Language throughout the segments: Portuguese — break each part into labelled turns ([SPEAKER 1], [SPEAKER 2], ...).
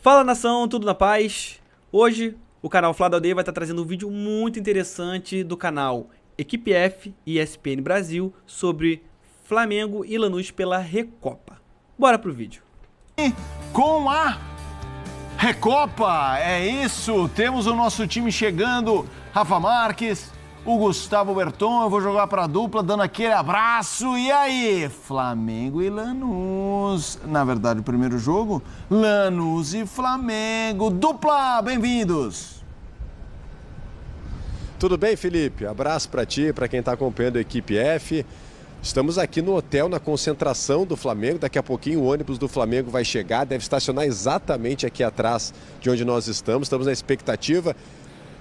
[SPEAKER 1] Fala nação, tudo na paz? Hoje o canal Flá da Aldeia vai estar trazendo um vídeo muito interessante do canal Equipe F e ESPN Brasil sobre Flamengo e Lanús pela Recopa. Bora pro vídeo.
[SPEAKER 2] Com a Recopa, é isso, temos o nosso time chegando, Rafa Marques, o Gustavo Berton, eu vou jogar para a dupla, dando aquele abraço, e aí, Flamengo e Lanús, na verdade o primeiro jogo, Lanús e Flamengo, dupla, bem-vindos!
[SPEAKER 3] Tudo bem, Felipe? Abraço para ti, para quem está acompanhando a Equipe F. Estamos aqui no hotel, na concentração do Flamengo. Daqui a pouquinho o ônibus do Flamengo vai chegar, deve estacionar exatamente aqui atrás de onde nós estamos. Estamos na expectativa.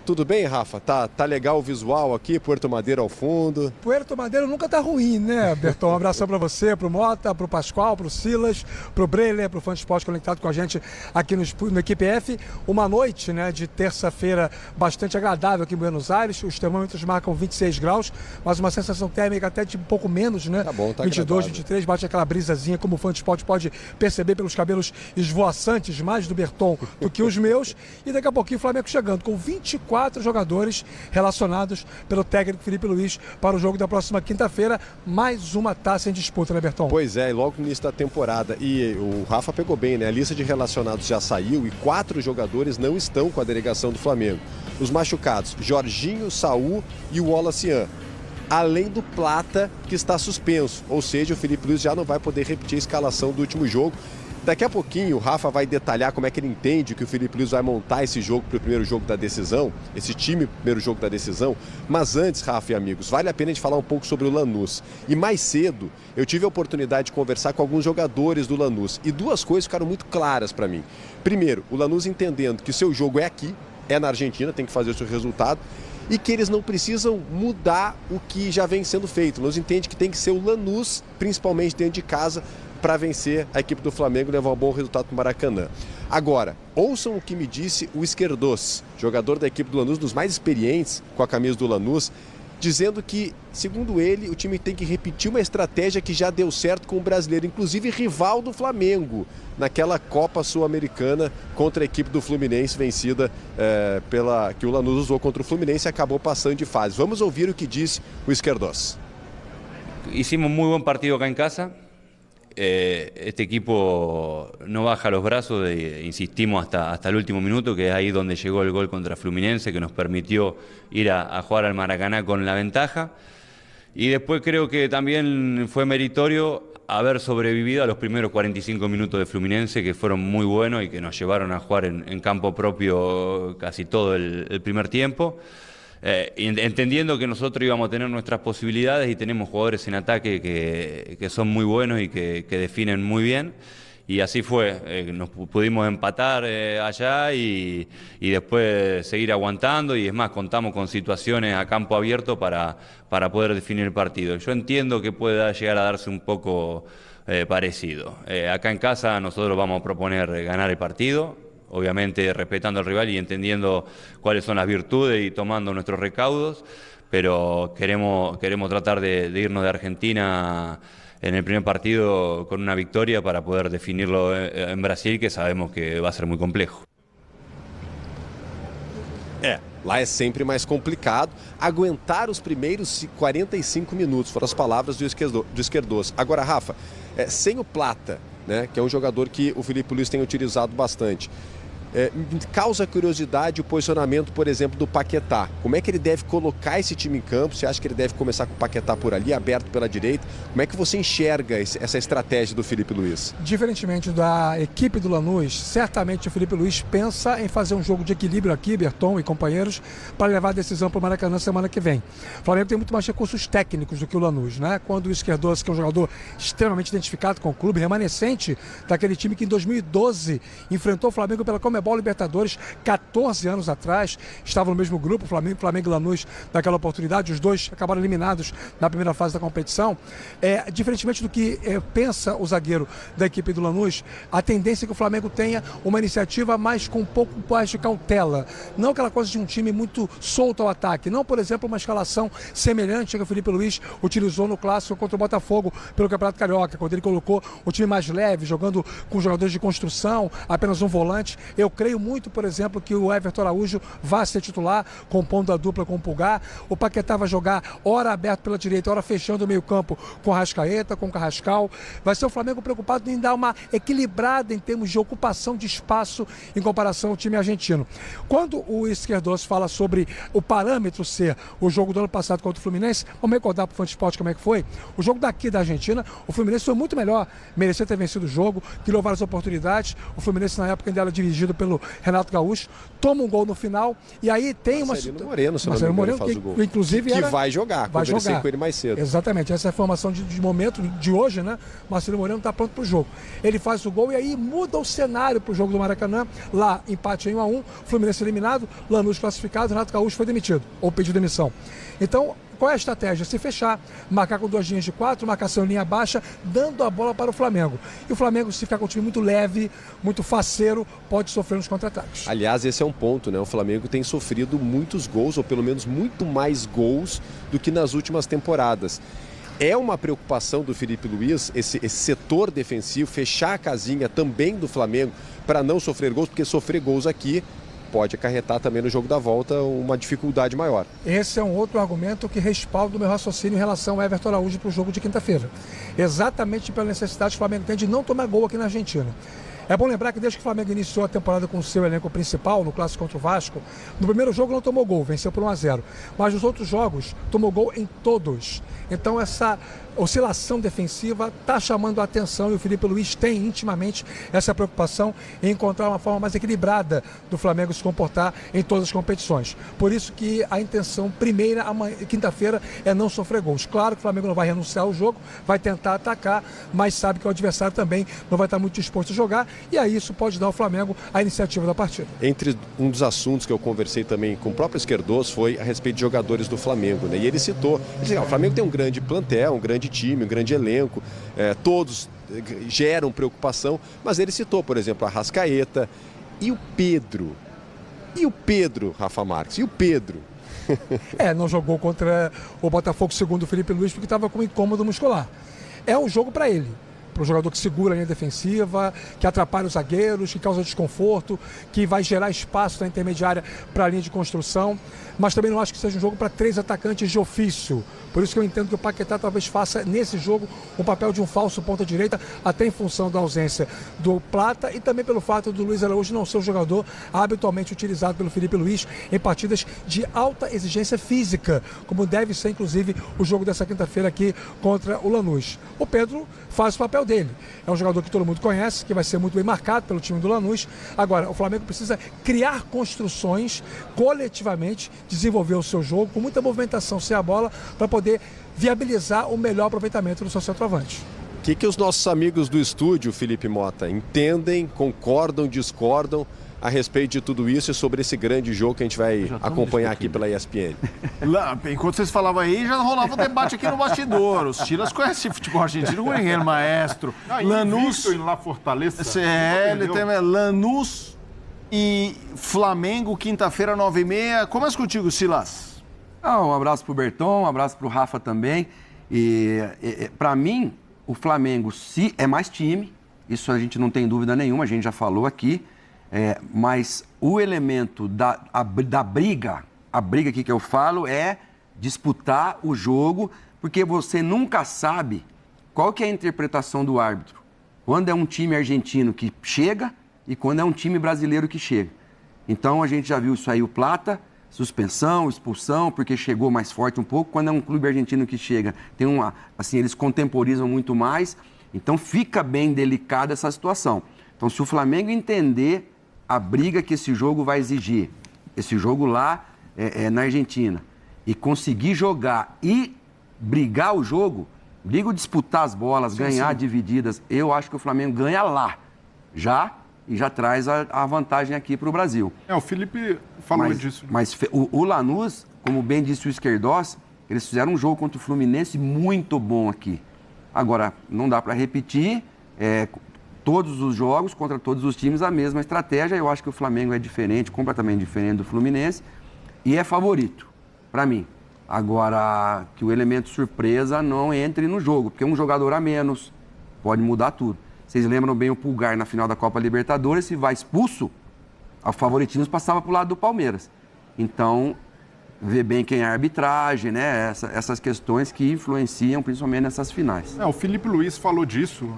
[SPEAKER 3] Tudo bem, Rafa? Tá legal o visual aqui, Puerto Madeiro ao fundo.
[SPEAKER 4] Puerto Madeiro nunca tá ruim, né, Berton? Um abração para você, pro Mota, pro Pascoal, pro Silas, pro Breiler, pro Fã de Esporte conectado com a gente aqui no Equipe F. Uma noite, né, de terça-feira bastante agradável aqui em Buenos Aires. Os termômetros marcam 26 graus, mas uma sensação térmica até de um pouco menos, né?
[SPEAKER 3] Tá bom, tá
[SPEAKER 4] 22,
[SPEAKER 3] agradável.
[SPEAKER 4] 23, bate aquela brisazinha, como o Fã de Esporte pode perceber pelos cabelos esvoaçantes, mais do Berton do que os meus. E daqui a pouquinho o Flamengo chegando com 24 jogadores relacionados pelo técnico Felipe Luiz para o jogo da próxima quinta-feira. Mais uma taça em disputa, né, Berton?
[SPEAKER 3] Pois é, e logo no início da temporada. E o Rafa pegou bem, né? A lista de relacionados já saiu e 4 jogadores não estão com a delegação do Flamengo. Os machucados, Jorginho, Saul e o Wallace, além do Plata, que está suspenso. Ou seja, o Felipe Luiz já não vai poder repetir a escalação do último jogo. Daqui a pouquinho o Rafa vai detalhar como é que ele entende que o Felipe Luiz vai montar esse jogo para o primeiro jogo da decisão, esse time pro primeiro jogo da decisão. Mas antes, Rafa e amigos, vale a pena a gente falar um pouco sobre o Lanús. E mais cedo eu tive a oportunidade de conversar com alguns jogadores do Lanús e duas coisas ficaram muito claras para mim. Primeiro, o Lanús entendendo que o seu jogo é aqui, é na Argentina, tem que fazer o seu resultado, e que eles não precisam mudar o que já vem sendo feito. O Lanús entende que tem que ser o Lanús, principalmente dentro de casa, para vencer a equipe do Flamengo e levar um bom resultado para o Maracanã. Agora, ouçam o que me disse o Esquerdós, jogador da equipe do Lanús, dos mais experientes com a camisa do Lanús, dizendo que, segundo ele, o time tem que repetir uma estratégia que já deu certo com o brasileiro, inclusive rival do Flamengo, naquela Copa Sul-Americana contra a equipe do Fluminense, vencida que o Lanús usou contra o Fluminense e acabou passando de fase. Vamos ouvir o que disse o Esquerdós.
[SPEAKER 5] Hicimos muy buen partido acá en casa. Este equipo no baja los brazos, insistimos hasta el último minuto, que es ahí donde llegó el gol contra Fluminense, que nos permitió ir a jugar al Maracaná con la ventaja. Y después creo que también fue meritorio haber sobrevivido a los primeros 45 minutos de Fluminense, que fueron muy buenos y que nos llevaron a jugar en campo propio casi todo el primer tiempo. Entendiendo que nosotros íbamos a tener nuestras posibilidades y tenemos jugadores en ataque que son muy buenos y que definen muy bien. Y así fue, nos pudimos empatar allá y después seguir aguantando, y es más, contamos con situaciones a campo abierto para poder definir el partido. Yo entiendo que pueda llegar a darse un poco parecido. Acá en casa nosotros vamos a proponer ganar el partido, obviamente respetando al rival y entendiendo cuáles son las virtudes y tomando nuestros recaudos, pero queremos tratar de irnos de Argentina en el primer partido con una victoria para poder definirlo en Brasil, que sabemos que va a ser muy complejo.
[SPEAKER 3] Lá é sempre mais complicado aguentar os primeiros 45 minutos, foram as palavras do Esquerdós. Agora, Rafa, sem o Plata, né, que é um jogador que o Felipe Luiz tem utilizado bastante, causa curiosidade o posicionamento, por exemplo, do Paquetá. Como é que ele deve colocar esse time em campo? Você acha que ele deve começar com o Paquetá por ali, aberto pela direita? Como é que você enxerga essa estratégia do Felipe Luiz?
[SPEAKER 4] Diferentemente da equipe do Lanús, certamente o Felipe Luiz pensa em fazer um jogo de equilíbrio aqui, Berton e companheiros, para levar a decisão para o Maracanã semana que vem. O Flamengo tem muito mais recursos técnicos do que o Lanús, né? Quando o Esquerdós, que é um jogador extremamente identificado com o clube, remanescente daquele time que em 2012 enfrentou o Flamengo pela Comebol Comebol Libertadores, 14 anos atrás, estavam no mesmo grupo, Flamengo e Lanús, naquela oportunidade, os dois acabaram eliminados na primeira fase da competição. Diferentemente do que pensa o zagueiro da equipe do Lanús, a tendência é que o Flamengo tenha uma iniciativa mais com um pouco mais de cautela, não aquela coisa de um time muito solto ao ataque, não, por exemplo, uma escalação semelhante que o Felipe Luiz utilizou no clássico contra o Botafogo pelo Campeonato Carioca, quando ele colocou o time mais leve, jogando com jogadores de construção, apenas um volante. Eu creio muito, por exemplo, que o Everton Araújo vai ser titular, compondo a dupla com o Pulgar. O Paquetá vai jogar hora aberto pela direita, hora fechando o meio campo com o Arrascaeta, com o Carrascal. Vai ser o Flamengo preocupado em dar uma equilibrada em termos de ocupação de espaço em comparação ao time argentino. Quando o Esquerdoso fala sobre o parâmetro ser o jogo do ano passado contra o Fluminense, vamos recordar para o Fansport como é que foi. O jogo daqui da Argentina, o Fluminense foi muito melhor, merecia ter vencido o jogo, criou várias oportunidades. O Fluminense na época ainda era dirigido pelo Renato Gaúcho, toma um gol no final e aí tem
[SPEAKER 3] Marcelino Moreno, se
[SPEAKER 4] Marcelino
[SPEAKER 3] não me engano,
[SPEAKER 4] Moreno,
[SPEAKER 3] faz o gol.
[SPEAKER 4] Inclusive
[SPEAKER 3] que vai jogar,
[SPEAKER 4] vai
[SPEAKER 3] conversei
[SPEAKER 4] jogar
[SPEAKER 3] com ele mais cedo.
[SPEAKER 4] Exatamente, essa é a formação de momento de hoje, né? Marcelino Moreno está pronto para o jogo. Ele faz o gol e aí muda o cenário para o jogo do Maracanã. Lá, empate em 1-1, Fluminense eliminado, Lanús classificado, Renato Gaúcho foi demitido, ou pediu demissão. Então, qual é a estratégia? Se fechar, marcar com 2 linhas de 4, marcação em linha baixa, dando a bola para o Flamengo. E o Flamengo, se ficar com um time muito leve, muito faceiro, pode sofrer nos contra-ataques.
[SPEAKER 3] Aliás, esse é um ponto, né? O Flamengo tem sofrido muitos gols, ou pelo menos muito mais gols do que nas últimas temporadas. É uma preocupação do Felipe Luiz, esse setor defensivo, fechar a casinha também do Flamengo para não sofrer gols, porque sofrer gols aqui pode acarretar também no jogo da volta uma dificuldade maior.
[SPEAKER 4] Esse é um outro argumento que respalda o meu raciocínio em relação ao Everton Araújo para o jogo de quinta-feira. Exatamente pela necessidade que o Flamengo tem de não tomar gol aqui na Argentina. É bom lembrar que desde que o Flamengo iniciou a temporada com o seu elenco principal, no clássico contra o Vasco, no primeiro jogo não tomou gol, venceu por 1-0. Mas nos outros jogos, tomou gol em todos. Então essa oscilação defensiva está chamando a atenção e o Felipe Luiz tem intimamente essa preocupação em encontrar uma forma mais equilibrada do Flamengo se comportar em todas as competições. Por isso que a intenção primeira, quinta-feira, é não sofrer gols. Claro que o Flamengo não vai renunciar ao jogo, vai tentar atacar, mas sabe que o adversário também não vai estar muito disposto a jogar e aí isso pode dar ao Flamengo a iniciativa da partida.
[SPEAKER 3] Entre um dos assuntos que eu conversei também com o próprio Esquerdoso foi a respeito de jogadores do Flamengo, né? E ele citou, o Flamengo tem um grande plantel, um grande time, um grande elenco, todos geram preocupação, mas ele citou, por exemplo, a Arrascaeta e o Pedro. E o Pedro, Rafa Marques, e o Pedro?
[SPEAKER 4] Não jogou contra o Botafogo, segundo o Felipe Luiz, porque estava com incômodo muscular. É um jogo para ele. Para o jogador que segura a linha defensiva, que atrapalha os zagueiros, que causa desconforto, que vai gerar espaço na intermediária para a linha de construção. Mas também não acho que seja um jogo para 3 atacantes de ofício. Por isso que eu entendo que o Paquetá talvez faça nesse jogo um papel de um falso ponta-direita, até em função da ausência do Plata e também pelo fato do Luiz Araújo não ser um jogador habitualmente utilizado pelo Felipe Luiz em partidas de alta exigência física, como deve ser inclusive o jogo dessa quinta-feira aqui contra o Lanús. O Pedro faz o papel dele. É um jogador que todo mundo conhece, que vai ser muito bem marcado pelo time do Lanús. Agora, o Flamengo precisa criar construções coletivamente, desenvolver o seu jogo com muita movimentação sem a bola para poder viabilizar o melhor aproveitamento do seu centroavante.
[SPEAKER 3] O que os nossos amigos do estúdio, Felipe Mota, entendem, concordam, discordam a respeito de tudo isso e sobre esse grande jogo que a gente vai acompanhar aqui pela ESPN?
[SPEAKER 2] Enquanto vocês falavam aí, já rolava um debate aqui no bastidor. Os Chilas conhecem futebol argentino, o Guerreiro Maestro. Lanús,
[SPEAKER 6] lá Fortaleza.
[SPEAKER 2] Lanús e Flamengo, quinta-feira, 9h30. Começa contigo, Silas.
[SPEAKER 7] Um abraço pro Berton, um abraço pro Rafa também. Para mim, o Flamengo é mais time, isso a gente não tem dúvida nenhuma, a gente já falou aqui. Mas o elemento da briga, a briga aqui que eu falo é disputar o jogo, porque você nunca sabe qual que é a interpretação do árbitro. Quando é um time argentino que chega e quando é um time brasileiro que chega. Então a gente já viu isso aí, o Plata, suspensão, expulsão, porque chegou mais forte um pouco. Quando é um clube argentino que chega, tem eles contemporizam muito mais, então fica bem delicada essa situação. Então se o Flamengo entender a briga que esse jogo vai exigir, esse jogo lá na Argentina, e conseguir jogar e brigar o jogo, disputar as bolas, ganhar divididas, eu acho que o Flamengo ganha lá. Já e já traz a vantagem aqui para o Brasil.
[SPEAKER 2] O Felipe falou disso.
[SPEAKER 7] Mas o Lanús, como bem disse o Esquerdós, eles fizeram um jogo contra o Fluminense muito bom aqui. Agora, não dá para repetir todos os jogos contra todos os times a mesma estratégia. Eu acho que o Flamengo é diferente, completamente diferente do Fluminense e é favorito, para mim. Agora, que o elemento surpresa não entre no jogo, porque um jogador a menos pode mudar tudo. Vocês lembram bem o Pulgar na final da Copa Libertadores, se vai expulso, o favoritismo passava para o lado do Palmeiras. Então, ver bem quem é a arbitragem, né? Essas questões que influenciam principalmente nessas finais.
[SPEAKER 2] O Felipe Luiz falou disso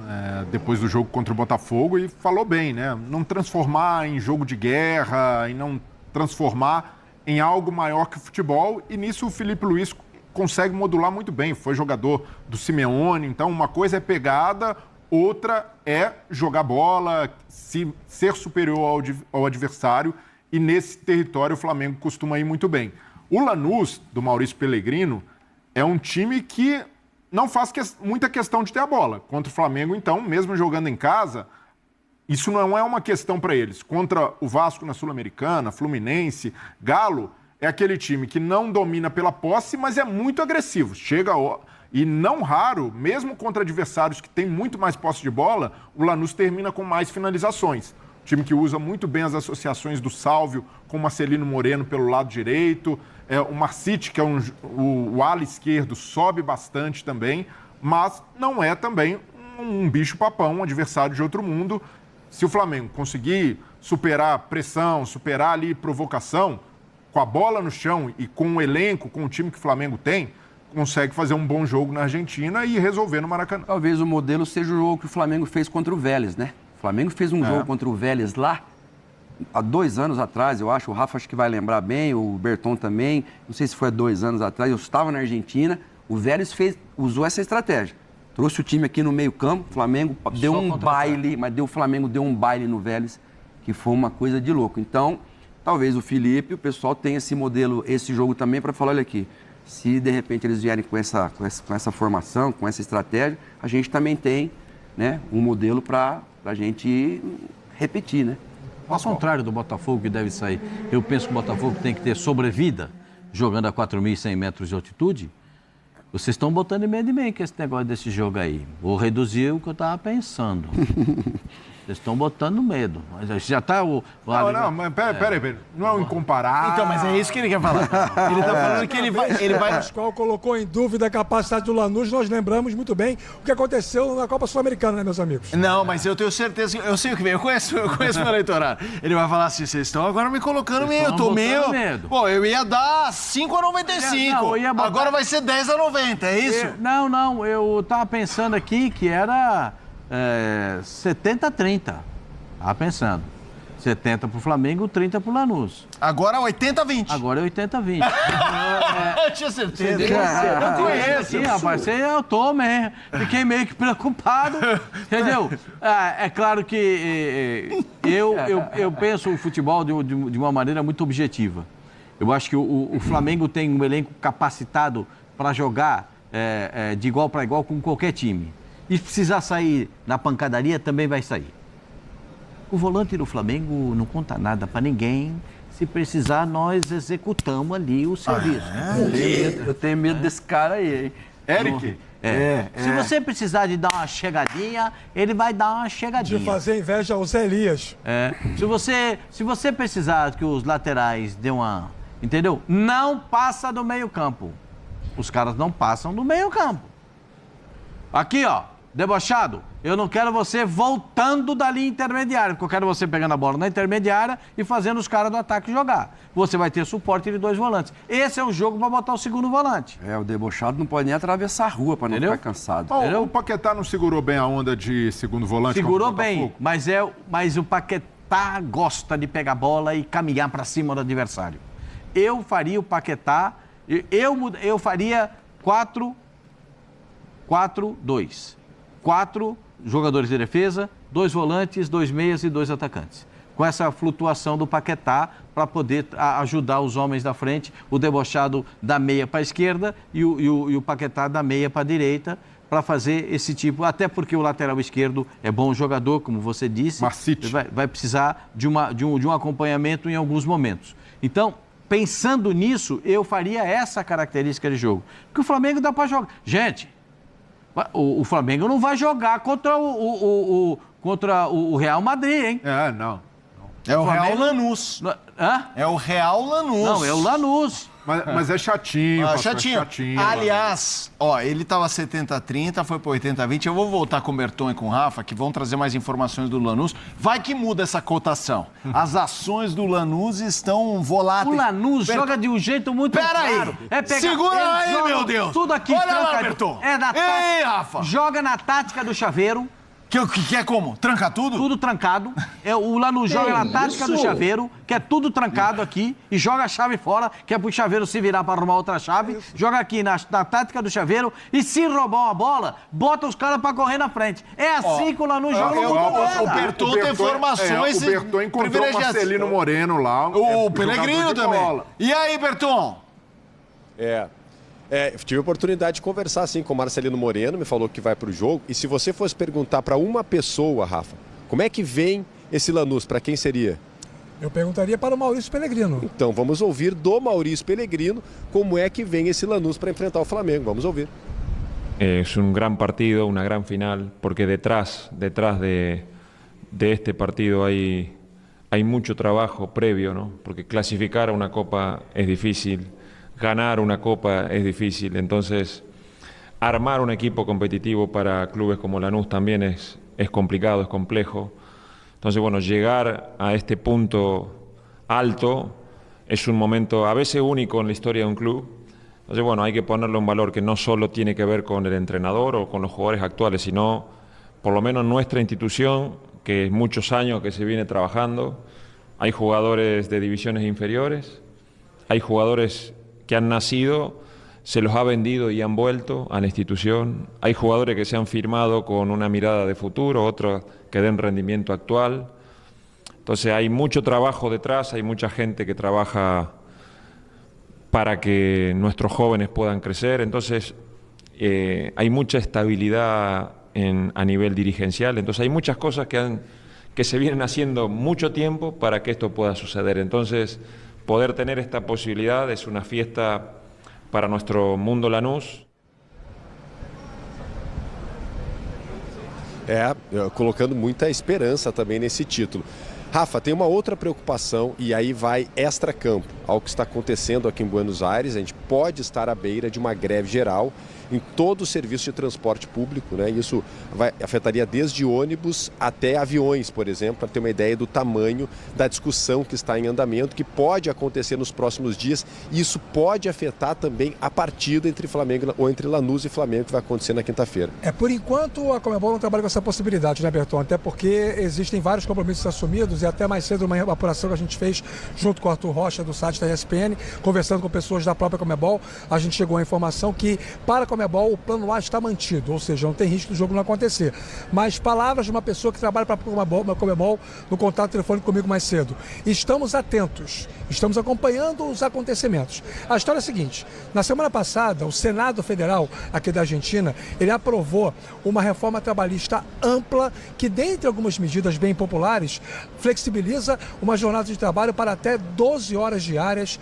[SPEAKER 2] depois do jogo contra o Botafogo e falou bem, né? Não transformar em jogo de guerra e não transformar em algo maior que o futebol. E nisso o Felipe Luiz consegue modular muito bem. Foi jogador do Simeone, então uma coisa é pegada, outra é jogar bola, ser superior ao adversário. E nesse território o Flamengo costuma ir muito bem. O Lanús, do Maurício Pellegrino, é um time que não faz muita questão de ter a bola. Contra o Flamengo, então, mesmo jogando em casa, isso não é uma questão para eles. Contra o Vasco na Sul-Americana, Fluminense, Galo, é aquele time que não domina pela posse, mas é muito agressivo. E não raro, mesmo contra adversários que têm muito mais posse de bola, o Lanús termina com mais finalizações. Time que usa muito bem as associações do Sálvio com o Marcelino Moreno pelo lado direito. O Marcite, que é o ala esquerdo, sobe bastante também, mas não é também um bicho-papão, um adversário de outro mundo. Se o Flamengo conseguir superar pressão, superar ali provocação, com a bola no chão e com o elenco, com o time que o Flamengo tem, consegue fazer um bom jogo na Argentina e resolver no Maracanã.
[SPEAKER 7] Talvez o modelo seja o jogo que o Flamengo fez contra o Vélez, né? O Flamengo fez um jogo contra o Vélez lá, há 2 anos atrás, eu acho. O Rafa acho que vai lembrar bem, o Berton também. Não sei se foi há 2 anos atrás. Eu estava na Argentina. O Vélez usou essa estratégia. Trouxe o time aqui no meio-campo. O Flamengo deu um baile, mas o Flamengo deu um baile no Vélez, que foi uma coisa de louco. Então, talvez o Felipe, o pessoal tenha esse modelo, esse jogo também, para falar: olha aqui, se de repente eles vierem com essa formação, com essa estratégia, a gente também tem, né, um modelo para a gente repetir, né?
[SPEAKER 6] Ao contrário do Botafogo, que deve sair. Eu penso que o Botafogo tem que ter sobrevida, jogando a 4.100 metros de altitude. Vocês estão botando em medo de mim com esse negócio desse jogo aí. Vou reduzir o que eu estava pensando. Vocês estão botando medo. Mas já está o...
[SPEAKER 2] Não, mas peraí. Não é um incomparável.
[SPEAKER 8] Então, mas é isso que ele quer falar. Ele está falando que ele vai...
[SPEAKER 4] O Pascoal colocou em dúvida a capacidade do Lanús. Nós lembramos muito bem o que aconteceu na Copa Sul-Americana, né, meus amigos?
[SPEAKER 8] Não, mas eu tenho certeza que... Eu sei o que vem. Eu conheço meu eleitorado. Ele vai falar assim: vocês estão agora me colocando meio... Eu tô meio... Medo. Pô, eu ia dar 5,95. Agora vai ser 10,90, é isso?
[SPEAKER 6] Não. Eu estava pensando aqui que era... 70-30. Estava pensando. 70 para o Flamengo, 30 para o Lanús.
[SPEAKER 8] Agora 80-20.
[SPEAKER 6] Agora é 80-20.
[SPEAKER 8] Eu tinha certeza.
[SPEAKER 6] Eu conheço. Rapaz, eu tô mesmo. Fiquei meio que preocupado. Entendeu? É claro que eu penso o futebol de uma maneira muito objetiva. Eu acho que o Flamengo tem um elenco capacitado para jogar de igual para igual com qualquer time. E se precisar sair na pancadaria, também vai sair. O volante do Flamengo não conta nada para ninguém. Se precisar, nós executamos ali o serviço.
[SPEAKER 7] Eu tenho medo desse cara aí, hein?
[SPEAKER 2] Eric?
[SPEAKER 6] Se você precisar de dar uma chegadinha, ele vai dar uma chegadinha.
[SPEAKER 4] De fazer inveja ao Zé Elias.
[SPEAKER 6] Se você precisar que os laterais dêem uma... Entendeu? Não passa do meio-campo. Os caras não passam do meio-campo. Aqui, ó. Debochado, eu não quero você voltando da linha intermediária, porque eu quero você pegando a bola na intermediária e fazendo os caras do ataque jogar. Você vai ter suporte de 2 volantes. Esse é o jogo para botar o segundo volante.
[SPEAKER 7] O debochado não pode nem atravessar a rua para não ficar cansado.
[SPEAKER 2] O Paquetá não segurou bem a onda de segundo volante?
[SPEAKER 6] Segurou bem, mas o Paquetá gosta de pegar a bola e caminhar para cima do adversário. Eu faria o Paquetá, eu faria 4-2. 4 jogadores de defesa, 2 volantes, 2 meias e 2 atacantes. Com essa flutuação do Paquetá para poder ajudar os homens da frente, o debochado da meia para a esquerda e o Paquetá da meia para a direita, para fazer esse tipo, até porque o lateral esquerdo é bom jogador, como você disse, vai precisar de um acompanhamento em alguns momentos. Então, pensando nisso, eu faria essa característica de jogo. Porque o Flamengo dá para jogar. Gente, o Flamengo não vai jogar contra o Real Madrid, hein?
[SPEAKER 2] Não. É o Real Lanús.
[SPEAKER 6] Hã?
[SPEAKER 2] É o Real Lanús.
[SPEAKER 6] Não, é o Lanús.
[SPEAKER 9] Mas é chatinho.
[SPEAKER 2] Chatinho. Aliás, ele estava 70-30, foi para 80-20. Eu vou voltar com o Berton e com o Rafa, que vão trazer mais informações do Lanús. Vai que muda essa cotação. As ações do Lanús estão voláteis.
[SPEAKER 6] O Lanús joga de um jeito muito claro.
[SPEAKER 2] Segura aí, meu Deus.
[SPEAKER 6] Tudo aqui.
[SPEAKER 2] Olha lá, Berton. Ei, Rafa.
[SPEAKER 6] Joga na tática do chaveiro.
[SPEAKER 2] Que é como? Tranca tudo?
[SPEAKER 6] Tudo trancado. O Lanús joga na tática do chaveiro, que é tudo trancado aqui, e joga a chave fora, que é pro chaveiro se virar para arrumar outra chave. Joga aqui na tática do chaveiro, e se roubar uma bola, bota os caras para correr na frente. É assim que o Lanús joga no mundo.
[SPEAKER 2] O Berton tem informações.
[SPEAKER 9] O Berton encontrou o Marcelino Moreno lá.
[SPEAKER 2] O Pellegrino também. E aí, Berton?
[SPEAKER 3] Tive a oportunidade de conversar assim com o Marcelino Moreno, me falou que vai para o jogo. E se você fosse perguntar para uma pessoa, Rafa, como é que vem esse Lanús, para quem seria?
[SPEAKER 4] Eu perguntaria para o Maurício Pellegrino.
[SPEAKER 3] Então vamos ouvir do Maurício Pellegrino como é que vem esse Lanús para enfrentar o Flamengo. Vamos ouvir.
[SPEAKER 10] É um grande partido, uma grande final, porque detrás de este partido hay mucho trabajo previo, ¿no? Porque clasificar a una Copa es difícil. Ganar una Copa es difícil, entonces armar un equipo competitivo para clubes como Lanús también es complicado, es complejo. Entonces, bueno, llegar a este punto alto es un momento a veces único en la historia de un club. Entonces, bueno, hay que ponerle un valor que no solo tiene que ver con el entrenador o con los jugadores actuales, sino por lo menos nuestra institución, que es muchos años que se viene trabajando. Hay jugadores de divisiones inferiores, hay jugadores que han nacido, se los ha vendido y han vuelto a la institución. Hay jugadores que se han firmado con una mirada de futuro, otros que den rendimiento actual. Entonces hay mucho trabajo detrás, hay mucha gente que trabaja para que nuestros jóvenes puedan crecer. Entonces hay mucha estabilidad a nivel dirigencial. Entonces hay muchas cosas que se vienen haciendo mucho tiempo para que esto pueda suceder. Entonces, poder tener esta posibilidad es una fiesta para nuestro mundo Lanús.
[SPEAKER 3] Colocando muita esperança também nesse título. Rafa, tem uma outra preocupação e aí vai extra-campo. Ao que está acontecendo aqui em Buenos Aires, a gente pode estar à beira de uma greve geral em todo o serviço de transporte público, né? Isso afetaria desde ônibus até aviões, por exemplo, para ter uma ideia do tamanho da discussão que está em andamento, que pode acontecer nos próximos dias, e isso pode afetar também a partida entre Flamengo ou entre Lanús e Flamengo, que vai acontecer na quinta-feira.
[SPEAKER 4] Por enquanto a Conmebol não trabalha com essa possibilidade, né, Berton? Até porque existem vários compromissos assumidos, e até mais cedo uma apuração que a gente fez junto com o Arthur Rocha do site da ESPN, conversando com pessoas da própria Conmebol, a gente chegou à informação que para a Conmebol o plano A está mantido, ou seja, não tem risco do jogo não acontecer. Mas palavras de uma pessoa que trabalha para a Conmebol no contato telefônico comigo mais cedo. Estamos atentos, estamos acompanhando os acontecimentos. A história é a seguinte: na semana passada, o Senado Federal aqui da Argentina, ele aprovou uma reforma trabalhista ampla que, dentre algumas medidas bem populares, flexibiliza uma jornada de trabalho para até 12 horas diárias,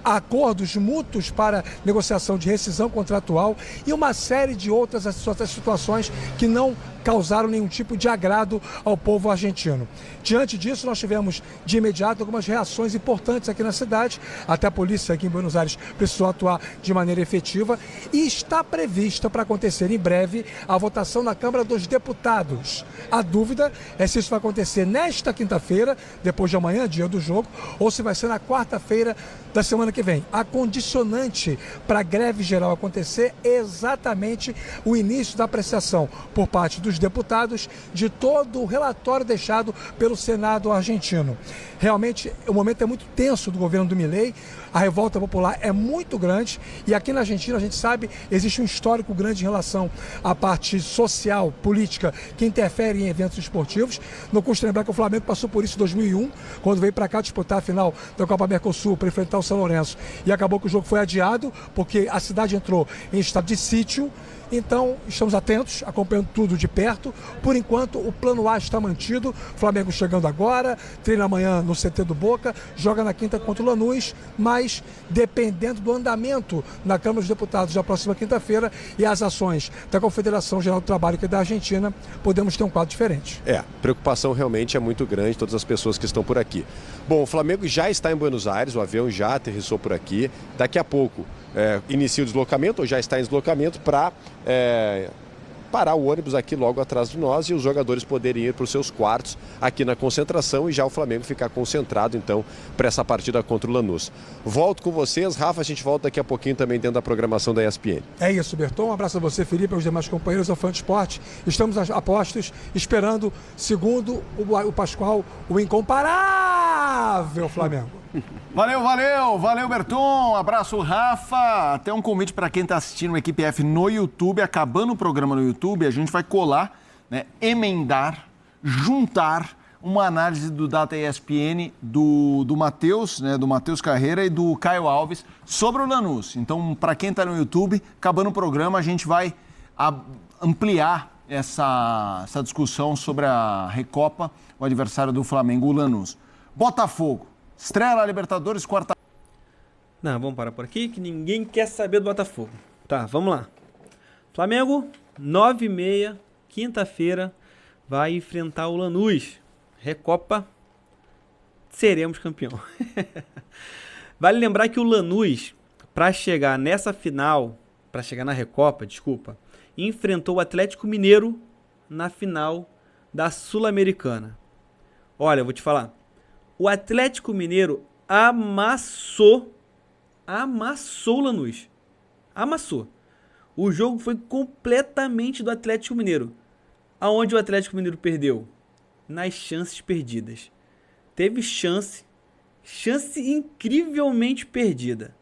[SPEAKER 4] acordos mútuos para negociação de rescisão contratual e uma série de outras situações que não causaram nenhum tipo de agrado ao povo argentino. Diante disso, nós tivemos de imediato algumas reações importantes aqui na cidade, até a polícia aqui em Buenos Aires precisou atuar de maneira efetiva, e está prevista para acontecer em breve a votação na Câmara dos Deputados. A dúvida é se isso vai acontecer nesta quinta-feira, depois de amanhã, dia do jogo, ou se vai ser na quarta-feira da semana que vem. A condicionante para a greve geral acontecer é exatamente o início da apreciação por parte dos deputados de todo o relatório deixado pelo Senado argentino. Realmente, o momento é muito tenso do governo do Milei, a revolta popular é muito grande, e aqui na Argentina, a gente sabe, existe um histórico grande em relação à parte social, política, que interfere em eventos esportivos. Não custa lembrar que o Flamengo passou por isso em 2001, quando veio para cá disputar a final da Copa Mercosul para enfrentar o São Lourenço, e acabou que o jogo foi adiado, porque a cidade entrou em estado de sítio, Então, estamos atentos, acompanhando tudo de perto. Por enquanto, o plano A está mantido. Flamengo chegando agora, treina amanhã no CT do Boca, joga na quinta contra o Lanús, mas dependendo do andamento na Câmara dos Deputados da próxima quinta-feira e as ações da Confederação Geral do Trabalho, que é da Argentina, podemos ter um quadro diferente.
[SPEAKER 3] A preocupação realmente é muito grande, todas as pessoas que estão por aqui. Bom, o Flamengo já está em Buenos Aires, o avião já aterrissou por aqui. Daqui a pouco inicia o deslocamento, ou já está em deslocamento, para parar o ônibus aqui logo atrás de nós e os jogadores poderem ir para os seus quartos aqui na concentração e já o Flamengo ficar concentrado, então, para essa partida contra o Lanús. Volto com vocês, Rafa, a gente volta daqui a pouquinho também dentro da programação da ESPN.
[SPEAKER 4] É isso, Berton, um abraço a você, Felipe, aos demais companheiros ao Fã de Esporte. Estamos a postos, esperando, segundo o Pascoal, o incomparável Flamengo.
[SPEAKER 2] Valeu, Berton. Abraço, Rafa. Até um convite para quem está assistindo o Equipe F no YouTube. Acabando o programa no YouTube, a gente vai colar, emendar, juntar uma análise do Data ESPN do Matheus, do Matheus Carreira e do Caio Alves sobre o Lanús. Então, para quem está no YouTube, acabando o programa, a gente vai ampliar essa discussão sobre a Recopa, o adversário do Flamengo, o Lanús. Botafogo. Estreia na Libertadores, quarta...
[SPEAKER 1] Não, vamos parar por aqui, que ninguém quer saber do Botafogo. Tá, vamos lá. Flamengo, 9h30, quinta-feira, vai enfrentar o Lanús. Recopa, seremos campeão. Vale lembrar que o Lanús, para chegar nessa final, para chegar na Recopa, enfrentou o Atlético Mineiro na final da Sul-Americana. Olha, eu vou te falar. O Atlético Mineiro amassou o Lanús. Amassou. O jogo foi completamente do Atlético Mineiro. Aonde o Atlético Mineiro perdeu? Nas chances perdidas. Teve chance incrivelmente perdida.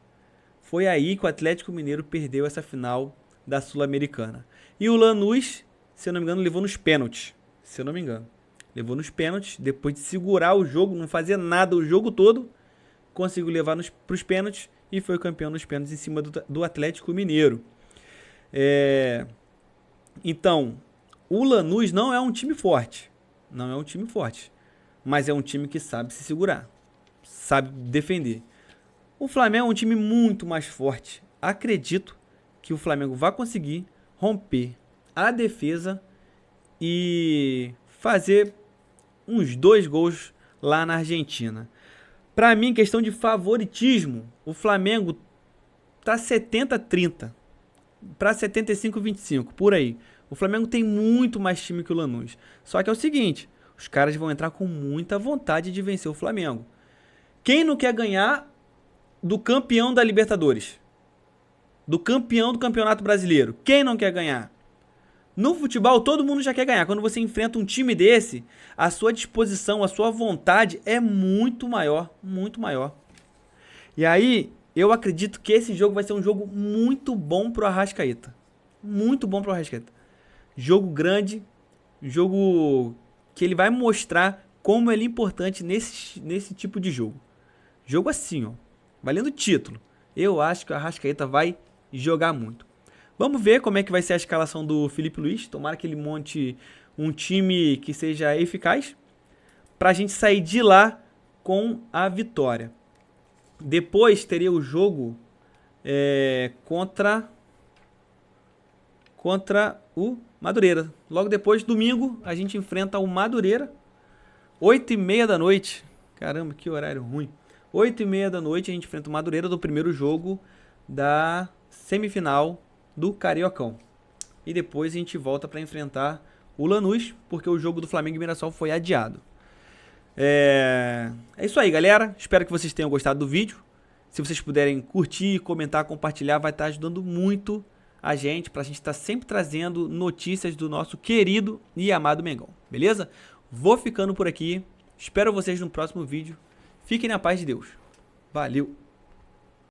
[SPEAKER 1] Foi aí que o Atlético Mineiro perdeu essa final da Sul-Americana. E o Lanús, se eu não me engano, levou nos pênaltis. Se eu não me engano. Levou nos pênaltis, depois de segurar o jogo, não fazer nada o jogo todo, conseguiu levar para os pênaltis e foi campeão nos pênaltis em cima do Atlético Mineiro. Então, o Lanús não é um time forte, mas é um time que sabe se segurar, sabe defender. O Flamengo é um time muito mais forte. Acredito que o Flamengo vai conseguir romper a defesa e fazer uns 2 gols lá na Argentina. Para mim, questão de favoritismo, o Flamengo tá 70-30 para 75-25, por aí. O Flamengo tem muito mais time que o Lanús. Só que é o seguinte, os caras vão entrar com muita vontade de vencer o Flamengo. Quem não quer ganhar do campeão da Libertadores? Do campeão do Campeonato Brasileiro? Quem não quer ganhar? No futebol, todo mundo já quer ganhar. Quando você enfrenta um time desse, a sua disposição, a sua vontade é muito maior, muito maior. E aí, eu acredito que esse jogo vai ser um jogo muito bom pro Arrascaeta. Muito bom pro Arrascaeta. Jogo grande, jogo que ele vai mostrar como ele é importante nesse tipo de jogo. Jogo assim, ó, valendo título. Eu acho que o Arrascaeta vai jogar muito. Vamos ver como é que vai ser a escalação do Felipe Luiz. Tomara que ele monte um time que seja eficaz para a gente sair de lá com a vitória. Depois teria o jogo contra o Madureira. Logo depois, domingo, a gente enfrenta o Madureira. 8h30 da noite. Caramba, que horário ruim. 8h30 da noite a gente enfrenta o Madureira do primeiro jogo da semifinal do Cariocão. E depois a gente volta para enfrentar o Lanús, porque o jogo do Flamengo e Mirassol foi adiado. É isso aí, galera. Espero que vocês tenham gostado do vídeo. Se vocês puderem curtir, comentar, compartilhar, vai estar ajudando muito a gente, pra gente estar sempre trazendo notícias do nosso querido e amado Mengão. Beleza? Vou ficando por aqui. Espero vocês no próximo vídeo. Fiquem na paz de Deus. Valeu!